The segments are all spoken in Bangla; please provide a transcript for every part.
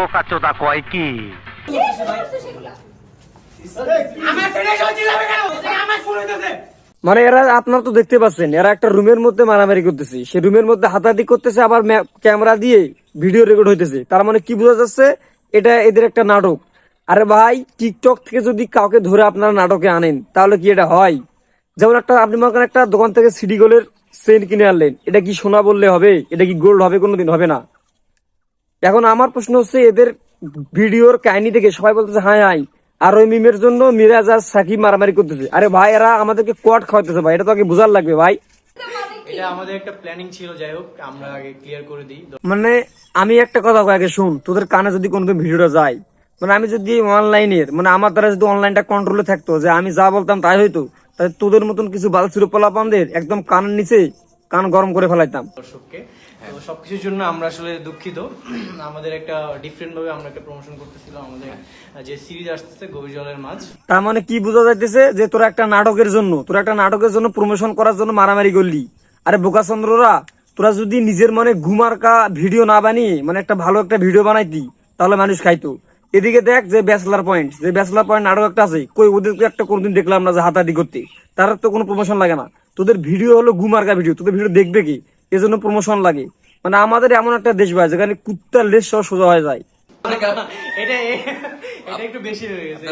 বোকাচোদা কয় কি? মানে এরা আপনারা তো দেখতে পাচ্ছেন, এরা একটা রুমের মধ্যে মারামারি করতেছে, সে রুমের মধ্যে হাতাহাতি করতেছে, আবার ক্যামেরা দিয়ে ভিডিও রেকর্ড হইতেছে। তার মানে কি বোঝা যাচ্ছে, এটা এদের একটা নাটক। আরে ভাই, টিকটক থেকে যদি কাউকে ধরে আপনারা নাটকে আনেন তাহলে কি এটা হয়? যেমন আপনি মনে করেন একটা দোকান থেকে সিডি গোল্ডের চেইন কিনে আনলেন, এটা কি সোনা বললে হবে? এটা কি গোল্ড হবে? কোনোদিন হবে না। এখন আমার প্রশ্ন হচ্ছে, এদের ভিডিওর কাহিনী থেকে সবাই বলতেছে হাই হাই, আর ওই মিমের জন্য মিরাজ আর সাকিব মারামারি করতেছে। আরে ভাই, এরা আমাদেরকে কোয়াট খাওয়াতেছে ভাই, এটা তো আগে বোঝার লাগবে ভাই। এটা আমাদের একটা প্ল্যানিং ছিল, যাই হোক আমরা আগে ক্লিয়ার করে দিই। মানে আমি একটা কথা আগে শুন, তোদের কানে যদি কোনোদিন ভিডিওটা যায়, মানে আমি যদি অনলাইনের, মানে আমার দ্বারা যদি অনলাইনটা কন্ট্রোলে থাকতো, যে আমি যা বলতাম তাই হইতো, তাহলে তোদের মতন কিছু বালছিরো পোলাপানদের একদম কানের নিচে কান গরম করে ফেলাইতাম। দর্শককে তো সবকিছুর জন্য আমরা আসলে দুঃখিত। আমাদের একটা ডিফারেন্ট ভাবে আমরা একটা প্রমোশন করতেছিলাম, আমাদের যে সিরিজ আসতেছে গভীর জলের মাছ। তার মানে কি বোঝা যাইতেছে, যে তোরা একটা নাটকের জন্য প্রমোশন করার জন্য মারামারি করলি। আরে বোকাচন্দ্ররা, তোরা যদি নিজের মনে ঘুমারকা ভিডিও না বানিয়ে মানে একটা ভালো একটা ভিডিও বানাইতি, তাহলে মানুষ খাইতো। এদিকে দেখ, যে ব্যাচলার পয়েন্ট নাটক একটা আছে, কই ওদেরকে একটা কোনদিন দেখলাম না যে হাতাহাতি করতে। তার তো কোনো প্রমোশন লাগে না। তোদের ভিডিও হলো ঘুমারকা ভিডিও, তোদের ভিডিও দেখবে কি? এজন্য প্রমোশন লাগে। মানে আমাদের এমন একটা দেশ ভাই, যেখানে কুত্তার লেজ সহ সোজা হয়ে যায়। এটা এটা একটু বেশি হয়ে গেছে।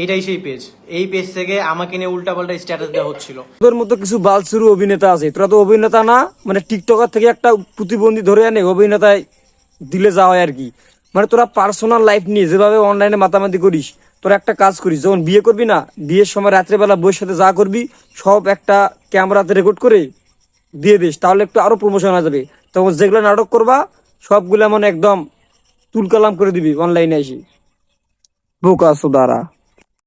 এটাই সেই পেজ, এই পেজ থেকে আমাকে নিয়ে উল্টাপাল্টা স্ট্যাটাস দেওয়া হচ্ছিল। তোদের মতো কিছু বালসুরু অভিনেতা আছে, তোরা তো অভিনেতা না, মানে টিকটকার থেকে একটা প্রতিবন্ধী ধরে আনে অভিনেতায় দিলে যাওয়া আর কি। মানে তোরা পার্সোনাল লাইফ নিয়ে যেভাবে অনলাইনে মাতামাতি করিস, তোরা একটা কাজ করিস, যখন বিয়ে করবি না, বিয়ের সময় রাত্রেবেলা বইয়ের সাথে যা করবি সব একটা ক্যামেরাতে রেকর্ড করে দিয়ে দিস, তাহলে একটু আরো প্রমোশন হয়ে যাবে। তখন যেগুলো নাটক করবা সবগুলা মানে একদম তুলকালাম করে দিবি অনলাইনে এসে। বোকা সুদারা।